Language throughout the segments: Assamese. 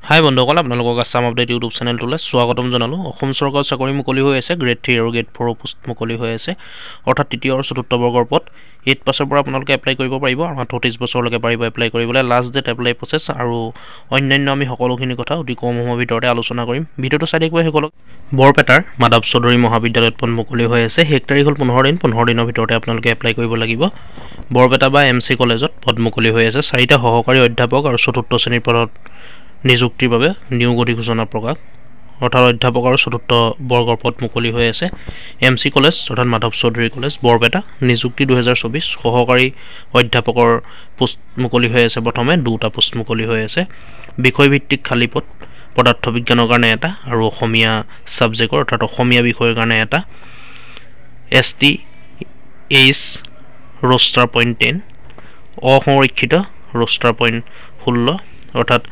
হাই বন্ধুসকল, আপোনালোকক আছাম আপডেট ইউটিউব চেনেলটোলৈ স্বাগতম জনালোঁ। অসম চৰকাৰৰ চাকৰি মুকলি হৈ আছে। গ্ৰেড 3 আৰু গ্ৰেড 4 পোষ্ট মুকলি হৈ আছে, অৰ্থাৎ তৃতীয় আৰু চতুৰ্থ বৰ্গৰ পদ 8 পাছৰ পৰা আপোনালোকে এপ্লাই কৰিব পাৰিব আৰু 38 বছৰলৈকে পাৰিব এপ্লাই কৰিবলৈ। লাষ্ট ডেট এপ্লাই প্ৰচেছ আৰু অন্যান্য আমি সকলোখিনি কথা অতি কম সময়ৰ ভিতৰতে আলোচনা কৰিম। ভিডিঅ'টো চাই দেখুৱাই সকলক। বৰপেটাৰ মাধৱ চৌধুৰী মহাবিদ্যালয়ত পদ মুকলি হৈ আছে। শেষ তাৰিখ হ'ল 15 দিন। 15 দিনৰ ভিতৰতে আপোনালোকে এপ্লাই কৰিব লাগিব। বৰপেটা বা MC কলেজত পদ মুকলি হৈ আছে। 4টা সহকাৰী অধ্যাপক আৰু চতুৰ্থ শ্ৰেণীৰ পদত নিযুক্তিৰ বাবে নিয়োগ অধিসূচনা প্ৰকাশ, অৰ্থাৎ অধ্যাপক আৰু চতুৰ্থ বৰ্গৰ পদ মুকলি হৈ আছে। MC কলেজ অৰ্থাৎ মাধৱ চৌধুৰী কলেজ বৰপেটা, নিযুক্তি 2024। সহকাৰী অধ্যাপকৰ পোষ্ট মুকলি হৈ আছে। প্ৰথমে 2টা পোষ্ট মুকলি হৈ আছে। বিষয়ভিত্তিক খালী পদ পদাৰ্থ বিজ্ঞানৰ কাৰণে এটা আৰু অসমীয়া ছাবজেক্টৰ অৰ্থাৎ অসমীয়া বিষয়ৰ কাৰণে এটা। STH ৰোষ্টাৰ পইণ্ট 10, অসংৰক্ষিত ৰোষ্টাৰ পইণ্ট 16, অৰ্থাৎ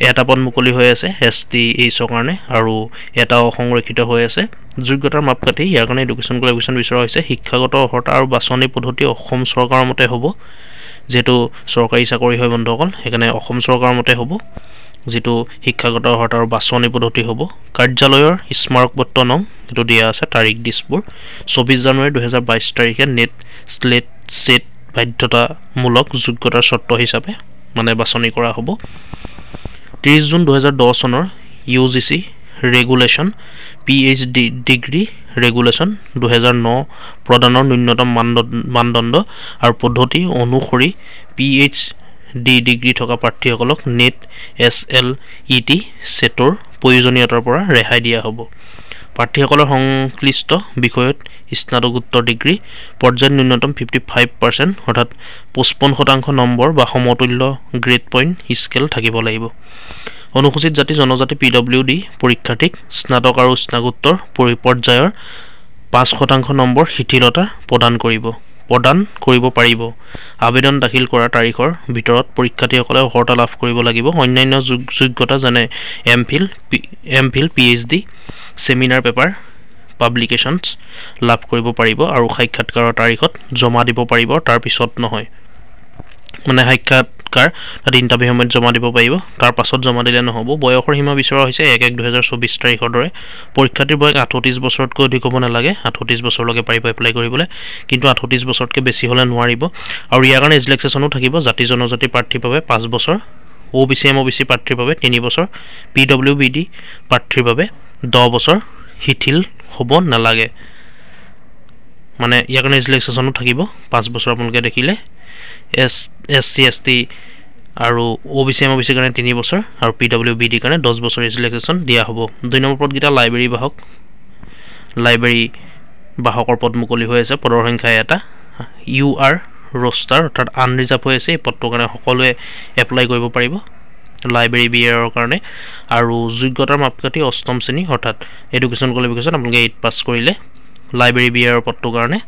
এটা পদ মুকলি হৈ আছে STHৰ কাৰণে আৰু এটা অসংৰক্ষিত হৈ আছে। যোগ্যতাৰ মাপকাঠি ইয়াৰ কাৰণে এডুকেশ্যন কোৱালিফিকেশ্যন বিচৰা হৈছে। শিক্ষাগত অৰ্হতা আৰু বাছনি পদ্ধতি অসম চৰকাৰৰ মতে হ'ব, যিহেতু চৰকাৰী চাকৰি হয় বন্ধুসকল, সেইকাৰণে অসম চৰকাৰৰ মতে হ'ব। যিটো শিক্ষাগত অৰ্হতা আৰু বাছনি পদ্ধতি হ'ব। কাৰ্যালয়ৰ স্মাৰকপত্ৰ নং এইটো দিয়া আছে। তাৰিখ দিছপুৰ 24 জানুৱাৰী 2022 তাৰিখে নেট স্লেট ছেট বাধ্যতামূলক যোগ্যতাৰ চৰ্ত হিচাপে বাছনি কৰা হ'ব। 30 জুন 2010 চনৰ UGC regulation PhD degree regulation 2009 প্ৰদানৰ ন্যূনতম মানদণ্ড আৰু পদ্ধতি অনুসৰি PhD ডিগ্ৰী থকা প্ৰাৰ্থীসকলক নেট SLET ছেটৰ প্ৰয়োজনীয়তাৰ পৰা ৰেহাই দিয়া হ'ব। প্ৰাৰ্থীসকলৰ সংশ্লিষ্ট বিষয়ত স্নাতকোত্তৰ ডিগ্ৰী পৰ্যায়ত ন্যূনতম 55% অৰ্থাৎ 55% নম্বৰ বা সমতুল্য গ্ৰেড পইণ্ট স্কেল থাকিব লাগিব। অনুসূচিত জাতি জনজাতি PWD পৰীক্ষাৰ্থীক স্নাতক আৰু স্নাতকোত্তৰ পৰ্যায়ৰ 5% নম্বৰ শিথিলতা প্ৰদান কৰিব পাৰিব। আবেদন দাখিল কৰাৰ তাৰিখৰ ভিতৰত পৰীক্ষাৰ্থীসকলে অৰ্হতা লাভ কৰিব লাগিব। অন্যান্য যোগ্যতা যেনে MPhil PhD ছেমিনাৰ পেপাৰ পাব্লিকেশ্যনছ লাভ কৰিব পাৰিব আৰু সাক্ষাৎকাৰৰ তাৰিখত জমা দিব পাৰিব, তাৰ পিছত নহয়। সাক্ষাৎকাৰ তাত ইণ্টাৰভিউ সময়ত জমা দিব পাৰিব, তাৰ পাছত জমা দিলে নহ'ব। বয়সৰ সীমা বিচৰা হৈছে 1/1/2024 তাৰিখৰ দৰে। পৰীক্ষাৰ্থীৰ বয়স 38 বছৰতকৈ অধিক হ'ব নালাগে। 38 বছৰলৈকে পাৰিব এপ্লাই কৰিবলৈ, কিন্তু 38 বছৰতকৈ বেছি হ'লে নোৱাৰিব। আৰু ইয়াৰ কাৰণে এজ ৰিলেক্সেশ্যনো থাকিব। জাতি জনজাতি প্ৰাৰ্থীৰ বাবে 5 বছৰ, OBC MOBC প্ৰাৰ্থীৰ বাবে 3 বছৰ, PWBD প্ৰাৰ্থীৰ বাবে 10 বছৰ শিথিল হ'ব নালাগে। ইয়াৰ কাৰণে এজ ৰিলেক্সেশ্যনো থাকিব 5 বছৰ। আপোনালোকে দেখিলে SC ST আৰু OBC MOBC কাৰণে 3 বছৰ আৰু PWBD কাৰণে 10 বছৰ এজ ৰিলেক্সেশ্যন দিয়া হ'ব। 2 নম্বৰ পদকেইটা লাইব্ৰেৰী বাহকৰ পদ মুকলি হৈ আছে। পদৰ সংখ্যা 1। UR ৰোষ্টাৰ অৰ্থাৎ আনৰিজাৰ্ভ হৈ আছে। এই পদটোৰ কাৰণে সকলোৱে এপ্লাই কৰিব পাৰিব লাইব্ৰেৰী বিয়াৰৰ কাৰণে। আৰু যোগ্যতাৰ মাপকাঠি অষ্টম শ্ৰেণী অৰ্থাৎ এডুকেশ্যন কোৱালিফিকেশ্যন আপোনালোকে 8 পাছ কৰিলে লাইব্ৰেৰী বিয়াৰৰ পদটোৰ কাৰণে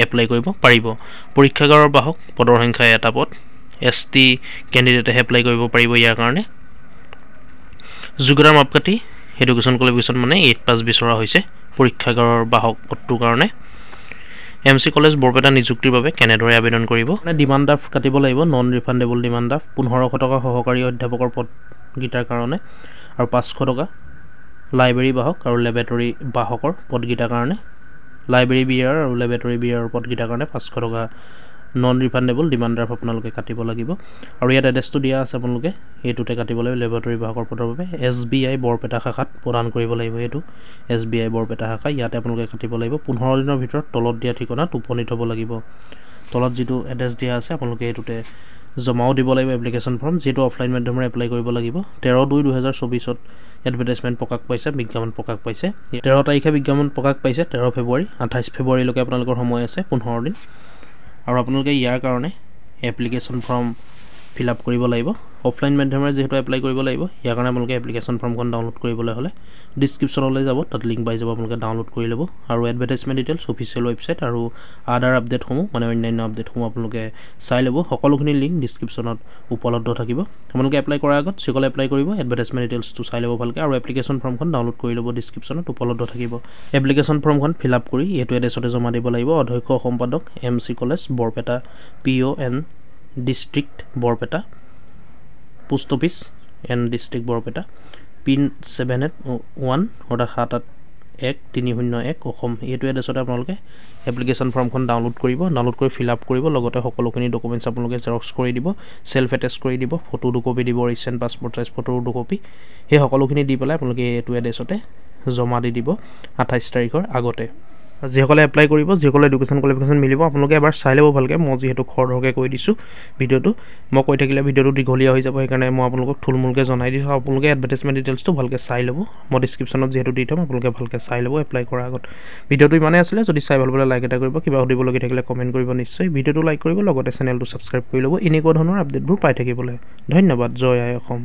এপ্লাই কৰিব পাৰিব। পৰীক্ষাগাৰৰ বাহক পদৰ সংখ্যা 1 পদ। ST কেণ্ডিডেটে এপ্লাই কৰিব পাৰিব ইয়াৰ কাৰণে। যোগ্যতাৰ মাপকাঠি এডুকেশ্যন কোৱালিফিকেশ্যন 8 পাছ বিচৰা হৈছে পৰীক্ষাগাৰৰ বাহক পদটোৰ কাৰণে। MC কলেজ বৰপেটা নিযুক্তিৰ বাবে কেনেদৰে আবেদন কৰিব? ডিমাণ্ড ড্ৰাফ্ট কাটিব লাগিব। নন ৰিফাণ্ডেবল ডিমাণ্ড ড্ৰাফ্ট 1500 টকা সহকাৰী অধ্যাপকৰ পদকেইটাৰ কাৰণে আৰু 500 টকা লাইব্ৰেৰী বাহক আৰু লেবৰেটৰী বাহকৰ পদকেইটাৰ কাৰণে। লাইব্ৰেৰী বিয়াৰ আৰু লেবৰেটৰী বিয়াৰৰ পদকেইটাৰ কাৰণে 500 টকা নন ৰিফাণ্ডেবল ডিমাণ্ড ড্ৰাফ্ট আপোনালোকে কাটিব লাগিব। আৰু ইয়াত এড্ৰেছটো দিয়া আছে, আপোনালোকে এইটোতে কাটিব লাগিব। লেবৰেটৰী বাহকৰ পদৰ বাবে SBI বৰপেটা শাখাত প্ৰদান কৰিব লাগিব। এইটো SBI বৰপেটা শাখা, ইয়াতে আপোনালোকে কাটিব লাগিব। 15 দিনৰ ভিতৰত তলত দিয়া ঠিকনাত উপনীত হ'ব লাগিব। তলত যিটো এড্ৰেছ দিয়া আছে আপোনালোকে এইটোতে জমাও দিব লাগিব এপ্লিকেশ্যন ফৰ্ম, যিহেতু অফলাইন মাধ্যমেৰে এপ্লাই কৰিব লাগিব। 13/2/2024 এডভাৰটাইজমেণ্ট প্ৰকাশ পাইছে, বিজ্ঞাপন প্ৰকাশ পাইছে। 13 তাৰিখে বিজ্ঞাপন প্ৰকাশ পাইছে। 13 ফেব্ৰুৱাৰী 28 ফেব্ৰুৱাৰীলৈকে আপোনালোকৰ সময় আছে, 15 দিন। আৰু আপোনালোকে ইয়াৰ কাৰণে এপ্লিকেশ্যন ফৰ্ম ফিল আপ কৰিব লাগিব। অফলাইন মাধ্যমেৰে যিহেতু এপ্লাই কৰিব লাগিব, ইয়াৰ কাৰণে আপোনালোকে এপ্লিকেশ্যন ফৰ্মখন ডাউনলোড কৰিবলৈ হ'লে ডিছক্ৰিপশ্যনলৈ যাব, তাত লিংক পাই যাব, আপোনালোকে ডাউনলোড কৰি ল'ব। আৰু এডভাৰটাইজমেণ্ট ডিটেইলছ অফিচিয়েল ৱেবছাইট আৰু আদাৰ আপডেটসমূহ অন্যান্য আপডেটসমূহ আপোনালোকে চাই ল'ব। সকলোখিনি লিংক ডিছক্ৰিপশ্যনত উপলব্ধ থাকিব। আপোনালোকে এপ্লাই কৰাৰ আগত যিসকলে এপ্লাই কৰিব এডভাৰটাইজমেণ্ট ডিটেইলছটো চাই ল'ব ভালকৈ আৰু এপ্লিকেশ্যন ফৰ্মখন ডাউনলোড কৰি ল'ব, ডিছক্ৰিপশ্যনত উপলব্ধ থাকিব। এপ্লিকেশ্যন ফৰ্মখন ফিল আপ কৰি এইটো এড্ৰেছতে জমা দিব লাগিব। অধ্যক্ষ সম্পাদক MC college Barpeta PON district Barpeta, post office N district Barpeta, pin 781 অৰ্থাৎ 781-301 অসম। এইটো এড্ৰেছতে আপোনালোকে এপ্লিকেশ্যন ফৰ্মখন ডাউনলোড কৰি ফিল আপ কৰিব, লগতে সকলোখিনি ডকুমেণ্টছ আপোনালোকে জেৰক্স কৰি দিব, চেল্ফ এটেষ্ট কৰি দিব, ফটো 2 কপি দিব, recent passport size photo 2 copy, সেই সকলোখিনি দি পেলাই আপোনালোকে এইটো এড্ৰেছতে জমা দি দিব 28 তাৰিখৰ আগতে। যিসকলে এপ্লাই কৰিব, যিসকলে এডুকেশ্যন কোৱালিফিকেশ্যন মিলিব, আপোনালোকে এবাৰ চাই ল'ব ভালকৈ। মই যিহেতু খৰধৰকৈ কৈ দিছোঁ ভিডিঅ'টো, মই কৈ থাকিলে ভিডিঅ'টো দীঘলীয়া হৈ যাব, সেইকাৰণে মই আপোনালোকক থুলমূলকৈ জনাই দিছোঁ। আপোনালোকে এডভাৰ্টাইজমেণ্ট ডিটেইলছটো ভালকৈ চাই ল'ব, মই ডিছক্ৰিপশ্যনত যিহেতু দি থ'ম, আপোনালোকে ভালকৈ চাই ল'ব এপ্লাই কৰাৰ আগত। ভিডিঅ'টো ইমানেই আছিলে, যদি চাই ভাল পালে লাইক এটা কৰিব, কিবা সুধিবলগীয়া থাকিলে কমেণ্ট কৰিব নিশ্চয়। ভিডিঅ'টো লাইক কৰিব, লগতে চেনেলটো ছাবস্ক্ৰাইব কৰি ল'ব এনেকুৱা ধৰণৰ আপডেটবোৰ পাই থাকিবলৈ। ধন্যবাদ। জয় আই অসম।